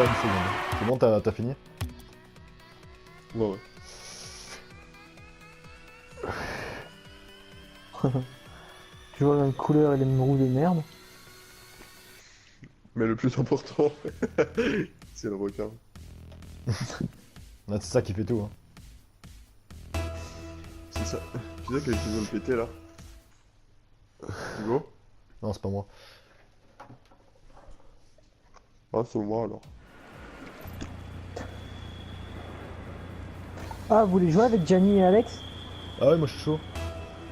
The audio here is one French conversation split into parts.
pas une seconde. C'est bon, t'as fini? Ouais, ouais. Tu vois la même couleur et les mêmes roues de merde. Mais le plus important, c'est le requin. Là, c'est ça qui fait tout. Hein. C'est ça. Tu sais qu'il veut me péter là? Hugo? Non, c'est pas moi. Ah, c'est moi alors. Ah, vous voulez jouer avec Gianni et Alex? Ah ouais, moi je suis chaud.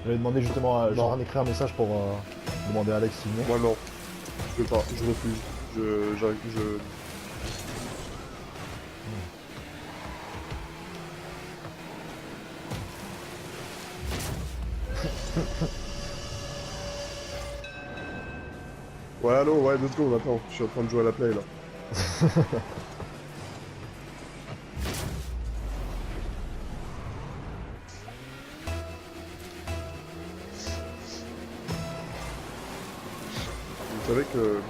J'avais demandé justement à... J'ai Non. rien écrit un message pour demander à Alex s'il venait. Moi non. Je peux pas, je refuse. Je... Ouais, allô, ouais, 2 secondes, attends, je suis en train de jouer à la play là. Vous savez que...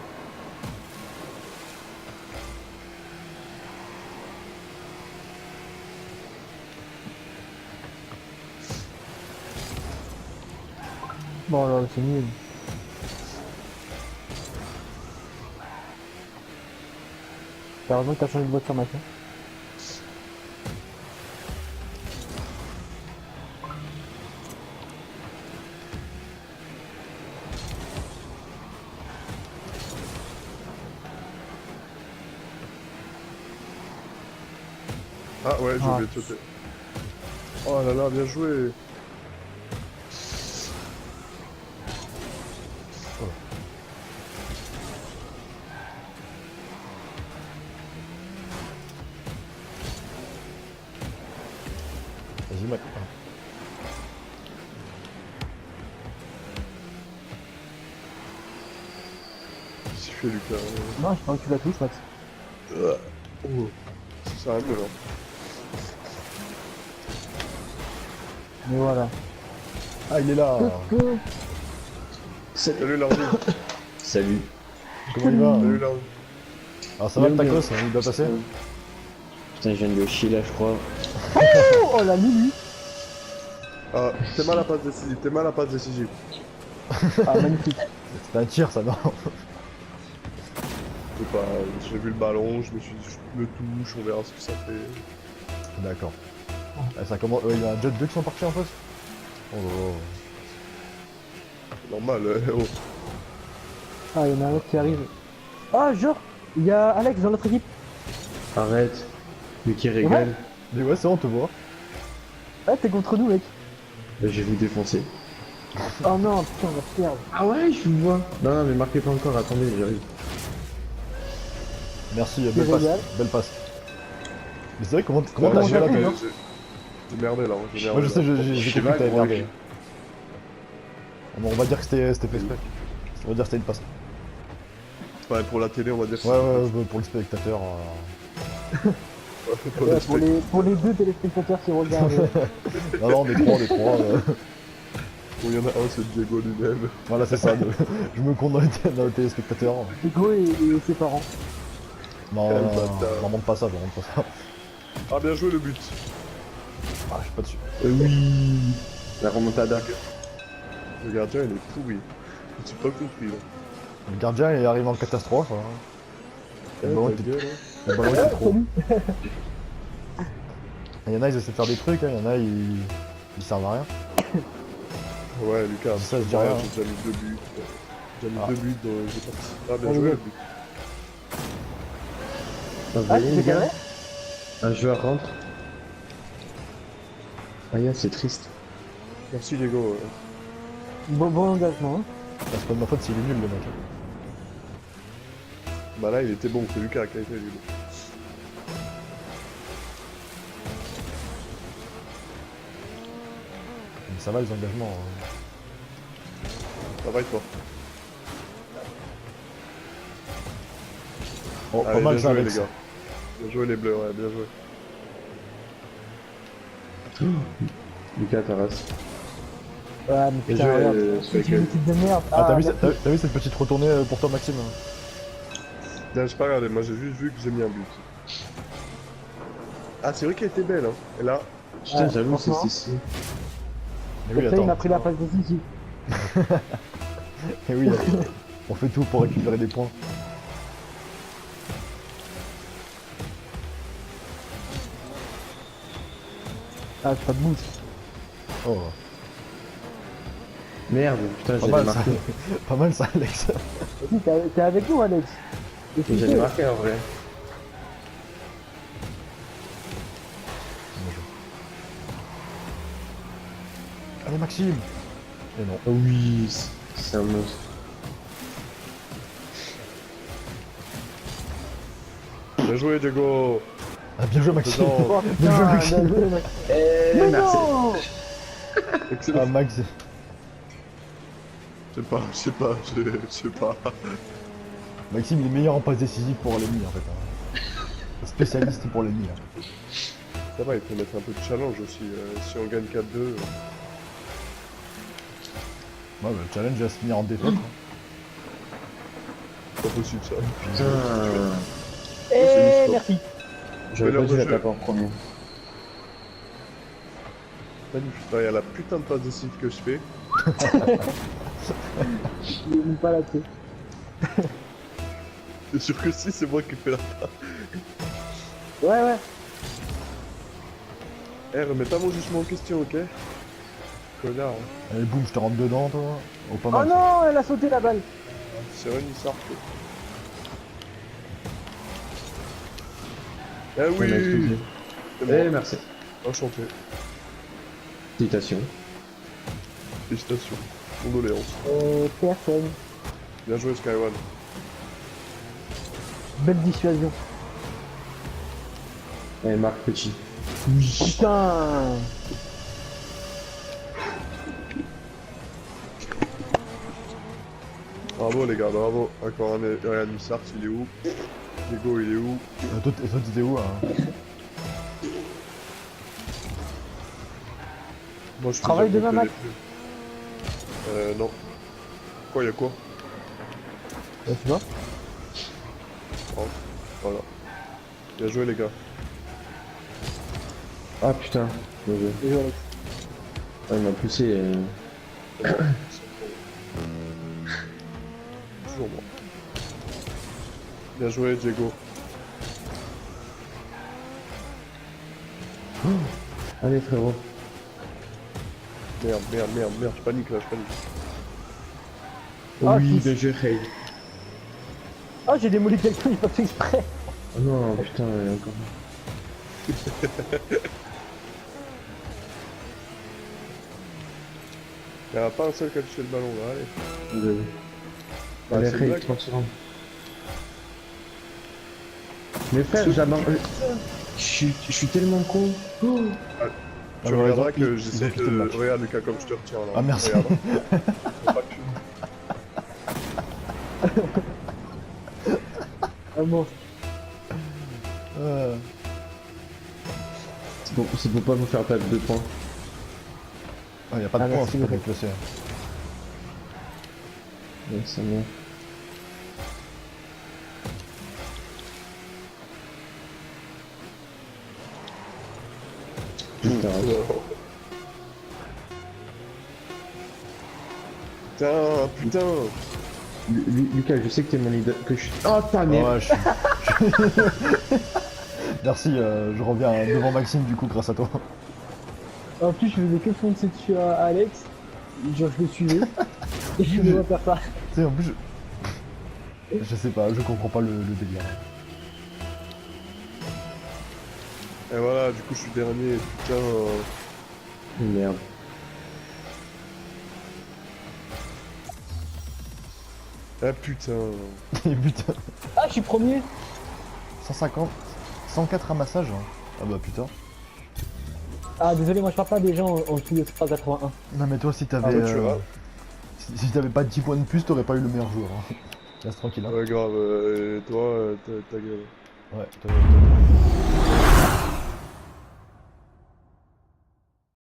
Bon, alors c'est nul. T'as raison que t'as changé de voiture maintenant. Ah ouais, j'ai Ah. oublié de sauter. Oh là là, bien joué. Vas-y, mec. Qu'est-ce qu'il fait Lucas? Non, je pense que tu la touches, Max. Oh, c'est un peu là. Mais voilà. Ah, il est là. Salut Larry. Salut. Comment il va? Salut Larry. Alors ça va le Bien, bien. tacos, il doit passer? Putain, je viens de le chier là, je crois. Oh la Lulu. Ah, t'es mal à passe décisive, t'es mal à passe décisive. Ah, magnifique. C'était un tir, ça, non? Je sais pas, j'ai vu le ballon, je me suis dit, je le touche, on verra ce que ça fait. D'accord. Ah, ça commence... il y a un jet 2 qui sont partis en face? Oh, oh, Normal, oh. Ah, il y en a un autre qui arrive. Ah, genre, il y a Alex dans notre équipe. Arrête. Mais qui rigole. oh. Mais ouais, c'est bon, on te voit. Ah, t'es contre nous, mec. Bah, je vais vous défoncer. Oh non, putain, on va se perdre. Ah ouais, je vous vois. Non, non, mais marquez pas encore, attendez, j'arrive. Merci, C'est belle passe. génial. Belle passe. Mais c'est vrai, comment Ouais, t'as on géré t'a là vu, toi? hein. J'ai merdé là, j'ai merdé. Moi je sais, là. j'ai Je sais compris pas, que t'avais gros, merdé. Bon, on va dire que c'était fait exprès. On va dire que c'était une passe. Ouais, pour la télé, on va dire que Ouais, ouais, pour le spectateur. Pour Ouais, le pour les deux téléspectateurs qui regardent. Non, non, des trois, des trois. Bon, il y en a un, c'est Diego lui-même. Voilà, c'est ça. Je me compte dans les téléspectateurs. Hugo et ses parents. Non, Quel non, bâtard. j'en monte pas ça, j'en monte pas ça. Ah, bien joué le but. Ah, je suis pas dessus. Oui. La remontada. Le gardien, il est pourri. J'ai pas compris là. Le gardien il arrive en catastrophe. Hein. Le ballon Ta était gueule, hein. le ballon était trop. Il y en a, ils essaient de faire des trucs, hein. Il y en a, ils servent à rien. Ouais, Lucas, Ça, je dis ouais, rien. j'ai déjà mis 2 buts. J'ai mis Ah. 2 buts, donc j'ai participé. Ah, bien Ah, joué oui. le but. Ah, vous Ah, voyez, tu les t'es gars, carré? un joueur rentre. Ah, yeah, c'est triste. Merci Diego. Bon engagement, hein. Ah, c'est pas de ma faute s'il est nul, le mec. Bah là, il était bon, c'est Lucas qui a été lui. Mais ça va, les engagements. Hein. Ça va et toi? Oh, pas Allez, mal bien ça, joué Alex. les gars. Bien joué les bleus, ouais, bien joué. Lucas, ta race. Ouais, mais Bien putain, joué, regarde. ce C'est une week-end. équipe de merde. Ah, t'as vu, merci. t'as vu cette petite retournée pour toi, Maxime? Non, j'ai pas regardé, moi j'ai juste vu que j'ai mis un but. Ah, c'est vrai qu'elle était belle, hein. Et là, Putain, Ouais, j'avoue, c'est franchement. ici. Mais oui, Après, il m'a attends. pris la passe décisive. Et oui, attends. On fait tout pour récupérer des points. Ah, pas de mousse. Oh, Merde, putain, pas j'allais mal ça. marquer. Pas mal ça, Alex. Si, t'es avec nous, Alex. Et tu J'allais sais, marquer en vrai. Allez, Maxime. Et non. Oh oui, c'est un monstre. bien joué, Diego. Ah, bien joué, Maxime. Dedans. Oh Bien joué, putain, Maxime. bien joué, mec. Eh, Mais merci. non Ah, Excellent. Max. Je sais pas. Maxime, il est meilleur en passe décisive pour l'ennemi en fait. Hein. Spécialiste pour l'ennemi. Hein. Ça va, il faut mettre un peu de challenge aussi. Si on gagne 4-2, Ouais, bah, le challenge va se finir en défaite. Hein. c'est pas possible ça. Putain, Eh, merci. j'aurais pas l'heure dû de la jeu. taper en premier. Magnifique. Regarde la putain de passe décisive que je fais. Il est pas là-dessus. C'est sûr que si, c'est moi qui fais la passe. Ouais, ouais. Eh, remets pas mon jugement en question, ok? Connard. Hein. Allez, boum, je te rentre dedans, toi. Oh, pas Oh mal. ça. non, elle a sauté la balle. C'est René Sark. Ah On a oui! explosé. C'est Eh, moi. merci. Enchanté. Félicitations. Félicitations. Condoléances. Personne. Bien joué, Skyone. Belle dissuasion. Eh, Marc Petit. Putain. Bravo, les gars, bravo. Encore un René Sark, il est où? Diego, il est où? Toi, t'étais où hein? Moi, je fais Travail déjà demain, compter les plus. Non. Quoi, y'a quoi? Tu vois Oh, voilà. Bien joué, les gars. Ah putain. Bien joué. Bien joué, Alex. Ah, il m'a poussé. Toujours moi. Bien joué, Diego. Allez, frérot. Merde, je panique là, je panique. Ah, Oui, si. bien joué, Khay. Oh, j'ai démoli quelqu'un, j'ai pas fait exprès. Oh non, putain, il y a encore. Il n'y a pas un seul qui a touché le ballon là, allez. Désolé. Bah, Allez, c'est Khay, une blague. 30 secondes. Mais frère, je suis tellement con. Oh. Tu Ah, bah, regarderas ils ont- que ils j'essaie ont quitté le de... match. Regarde Lucas comme je te retiens là. Ah, merci. Regarde. Faut pas que tu- Ah bon. C'est pour pas vous faire perdre 2 points. Ah, y a pas de Ah, points, merci, c'est pas Lucas. déclassé. Ouais, ça va. Putain, Putain. Lucas, je sais que t'es mon idole. Que je suis. Oh ta merde! Ouais, Merci, je reviens devant Maxime du coup grâce à toi. En plus, je faisais que foncer dessus à Alex. Genre, je le suivais. Et je me vois faire ça. Tu sais, en plus, je sais pas, je comprends pas le délire. Et voilà, du coup je suis dernier, putain. Merde. Ah putain. Et putain, Ah, je suis premier. 150, 104 ramassages. Hein. Ah bah putain. Ah, désolé, moi je parle pas des gens en dessous de 381. Non mais toi si Ah t'avais bah tu vois. si t'avais pas 10 points de plus, t'aurais pas eu le meilleur joueur. Hein. Laisse tranquille. Hein. Ouais grave, toi, ta gueule. Ouais,